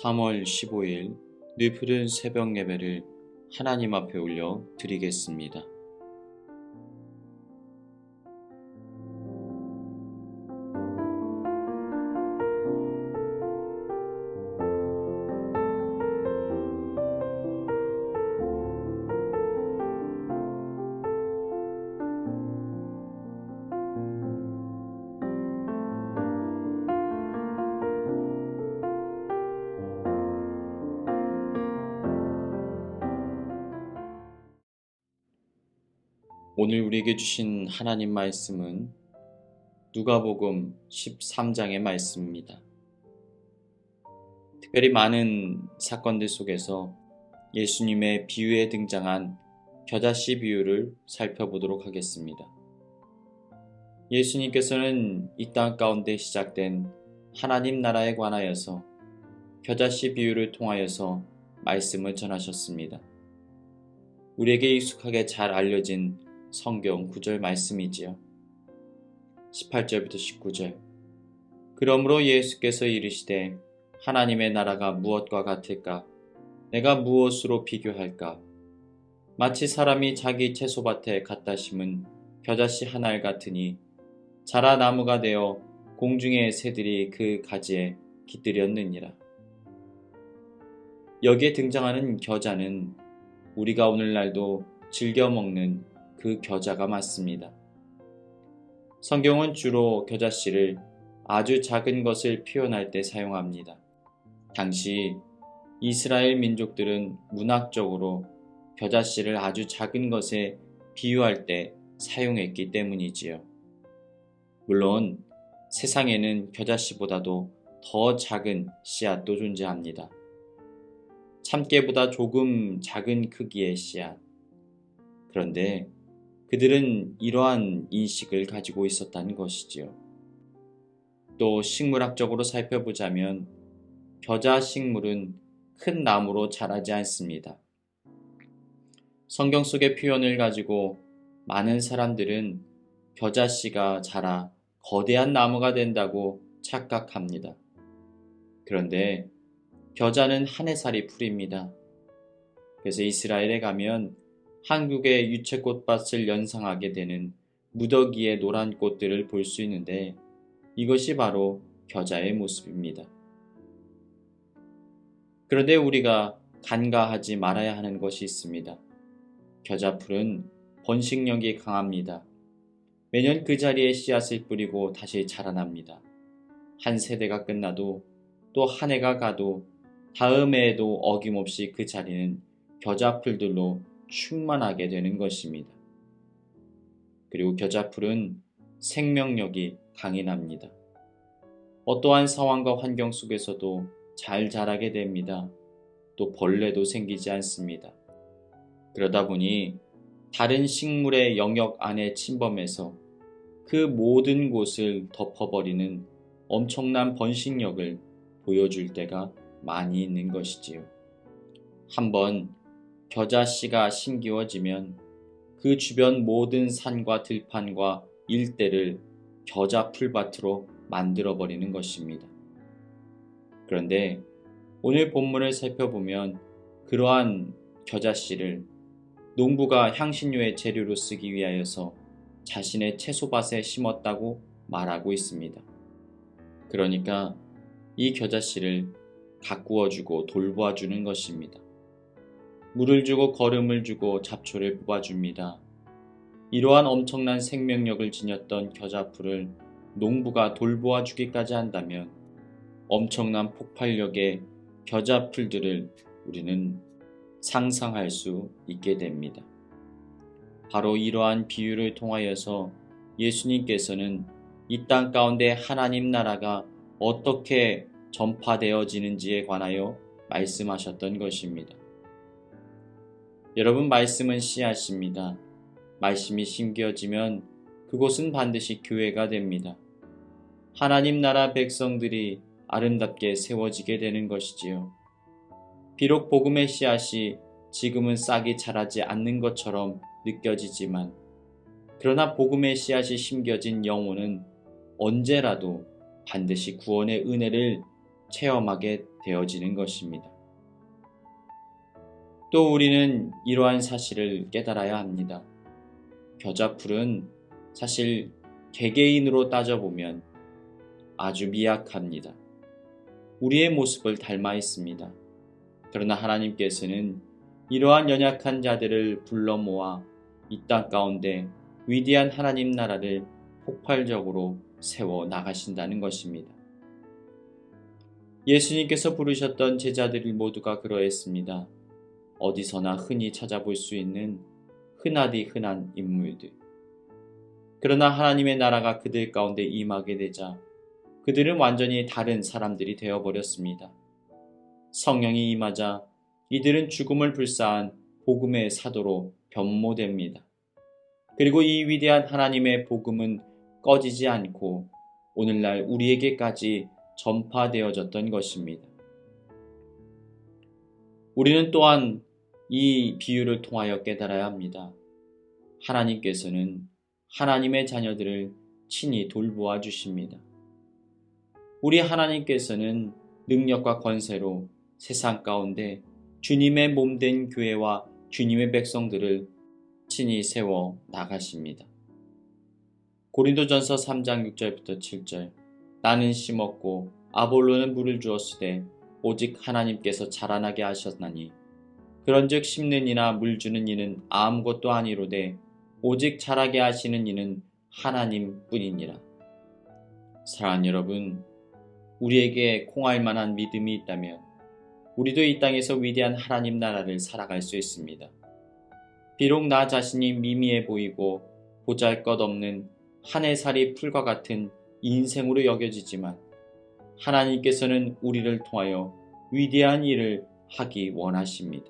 (3월 15일) 뉘푸른 새벽 예배를 하나님 앞에 올려 드리겠습니다. 오늘 우리에게 주신 하나님 말씀은 누가복음 13장의 말씀입니다. 특별히 많은 사건들 속에서 예수님의 비유에 등장한 겨자씨 비유를 살펴보도록 하겠습니다. 예수님께서는 이 땅 가운데 시작된 하나님 나라에 관하여서 겨자씨 비유를 통하여서 말씀을 전하셨습니다. 우리에게 익숙하게 잘 알려진 성경 구절 말씀이지요. 18절부터 19절. 그러므로 예수께서 이르시되 하나님의 나라가 무엇과 같을까? 내가 무엇으로 비교할까? 마치 사람이 자기 채소밭에 갖다 심은 겨자씨 한 알 같으니 자라 나무가 되어 공중의 새들이 그 가지에 깃들였느니라. 여기에 등장하는 겨자는 우리가 오늘날도 즐겨 먹는 그 겨자가 맞습니다. 성경은 주로 겨자씨를 아주 작은 것을 표현할 때 사용합니다. 당시 이스라엘 민족들은 문학적으로 겨자씨를 아주 작은 것에 비유할 때 사용했기 때문이지요. 물론 세상에는 겨자씨보다도 더 작은 씨앗도 존재합니다. 참깨보다 조금 작은 크기의 씨앗. 그런데 그들은 이러한 인식을 가지고 있었다는 것이지요. 또 식물학적으로 살펴보자면 겨자 식물은 큰 나무로 자라지 않습니다. 성경 속의 표현을 가지고 많은 사람들은 겨자씨가 자라 거대한 나무가 된다고 착각합니다. 그런데 겨자는 한 해살이 풀입니다. 그래서 이스라엘에 가면 한국의 유채꽃밭을 연상하게 되는 무더기의 노란 꽃들을 볼 수 있는데 이것이 바로 겨자의 모습입니다. 그런데 우리가 간과하지 말아야 하는 것이 있습니다. 겨자풀은 번식력이 강합니다. 매년 그 자리에 씨앗을 뿌리고 다시 자라납니다. 한 세대가 끝나도 또 한 해가 가도 다음 해에도 어김없이 그 자리는 겨자풀들로 충만하게 되는 것입니다. 그리고 겨자풀은 생명력이 강인합니다. 어떠한 상황과 환경 속에서도 잘 자라게 됩니다. 또 벌레도 생기지 않습니다. 그러다 보니 다른 식물의 영역 안에 침범해서 그 모든 곳을 덮어버리는 엄청난 번식력을 보여줄 때가 많이 있는 것이지요. 한번 겨자씨가 심기워지면 그 주변 모든 산과 들판과 일대를 겨자 풀밭으로 만들어버리는 것입니다. 그런데 오늘 본문을 살펴보면 그러한 겨자씨를 농부가 향신료의 재료로 쓰기 위하여서 자신의 채소밭에 심었다고 말하고 있습니다. 그러니까 이 겨자씨를 가꾸어주고 돌보아주는 것입니다. 물을 주고 거름을 주고 잡초를 뽑아줍니다. 이러한 엄청난 생명력을 지녔던 겨자풀을 농부가 돌보아주기까지 한다면 엄청난 폭발력의 겨자풀들을 우리는 상상할 수 있게 됩니다. 바로 이러한 비유를 통하여서 예수님께서는 이 땅 가운데 하나님 나라가 어떻게 전파되어지는지에 관하여 말씀하셨던 것입니다. 여러분, 말씀은 씨앗입니다. 말씀이 심겨지면 그곳은 반드시 교회가 됩니다. 하나님 나라 백성들이 아름답게 세워지게 되는 것이지요. 비록 복음의 씨앗이 지금은 싹이 자라지 않는 것처럼 느껴지지만, 그러나 복음의 씨앗이 심겨진 영혼은 언제라도 반드시 구원의 은혜를 체험하게 되어지는 것입니다. 또 우리는 이러한 사실을 깨달아야 합니다. 겨자풀은 사실 개개인으로 따져보면 아주 미약합니다. 우리의 모습을 닮아 있습니다. 그러나 하나님께서는 이러한 연약한 자들을 불러 모아 이 땅 가운데 위대한 하나님 나라를 폭발적으로 세워 나가신다는 것입니다. 예수님께서 부르셨던 제자들 모두가 그러했습니다. 어디서나 흔히 찾아볼 수 있는 흔하디 흔한 인물들. 그러나 하나님의 나라가 그들 가운데 임하게 되자 그들은 완전히 다른 사람들이 되어버렸습니다. 성령이 임하자 이들은 죽음을 불사한 복음의 사도로 변모됩니다. 그리고 이 위대한 하나님의 복음은 꺼지지 않고 오늘날 우리에게까지 전파되어졌던 것입니다. 우리는 또한 이 비유를 통하여 깨달아야 합니다. 하나님께서는 하나님의 자녀들을 친히 돌보아 주십니다. 우리 하나님께서는 능력과 권세로 세상 가운데 주님의 몸된 교회와 주님의 백성들을 친히 세워 나가십니다. 고린도전서 3장 6절부터 7절. 나는 심었고 아볼로는 물을 주었으되 오직 하나님께서 자라나게 하셨나니 그런즉 심는 이나 물 주는 이는 아무것도 아니로되 오직 자라게 하시는 이는 하나님 뿐이니라. 사랑하는 여러분, 우리에게 공할 만한 믿음이 있다면 우리도 이 땅에서 위대한 하나님 나라를 살아갈 수 있습니다. 비록 나 자신이 미미해 보이고 보잘것없는 한 해살이 풀과 같은 인생으로 여겨지지만 하나님께서는 우리를 통하여 위대한 일을 하기 원하십니다.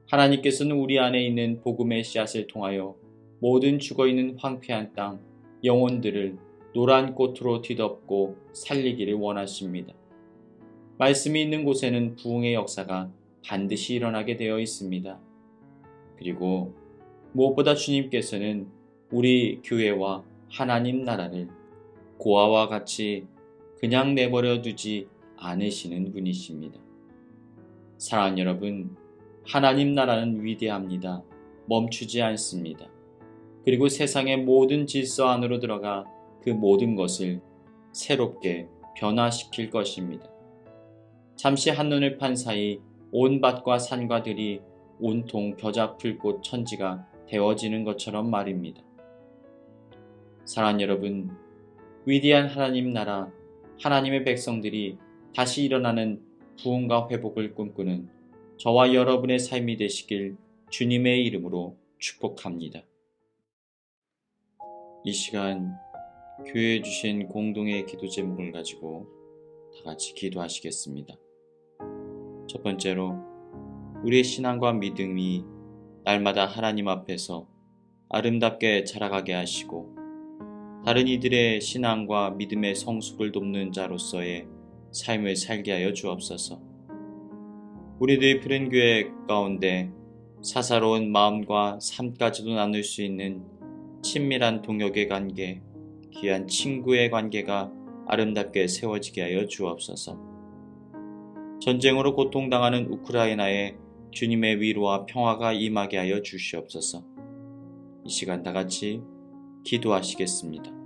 하나님께서는 우리 안에 있는 복음의 씨앗을 통하여 모든 죽어있는 황폐한 땅, 영혼들을 노란 꽃으로 뒤덮고 살리기를 원하십니다. 말씀이 있는 곳에는 부흥의 역사가 반드시 일어나게 되어 있습니다. 그리고 무엇보다 주님께서는 우리 교회와 하나님 나라를 고아와 같이 그냥 내버려 두지 않으시는 분이십니다. 사랑하는 여러분, 하나님 나라는 위대합니다. 멈추지 않습니다. 그리고 세상의 모든 질서 안으로 들어가 그 모든 것을 새롭게 변화시킬 것입니다. 잠시 한눈을 판 사이 온 밭과 산과 들이 온통 겨자풀꽃 천지가 되어지는 것처럼 말입니다. 사랑하는 여러분, 위대한 하나님 나라, 하나님의 백성들이 다시 일어나는 부흥과 회복을 꿈꾸는 저와 여러분의 삶이 되시길 주님의 이름으로 축복합니다. 이 시간 교회에 주신 공동의 기도 제목을 가지고 다 같이 기도하시겠습니다. 첫 번째로, 우리의 신앙과 믿음이 날마다 하나님 앞에서 아름답게 자라가게 하시고 다른 이들의 신앙과 믿음의 성숙을 돕는 자로서의 삶을 살게 하여 주옵소서. 우리들의 푸른 교회 가운데 사사로운 마음과 삶까지도 나눌 수 있는 친밀한 동역의 관계, 귀한 친구의 관계가 아름답게 세워지게 하여 주옵소서. 전쟁으로 고통당하는 우크라이나에 주님의 위로와 평화가 임하게 하여 주시옵소서. 이 시간 다 같이 기도하시겠습니다.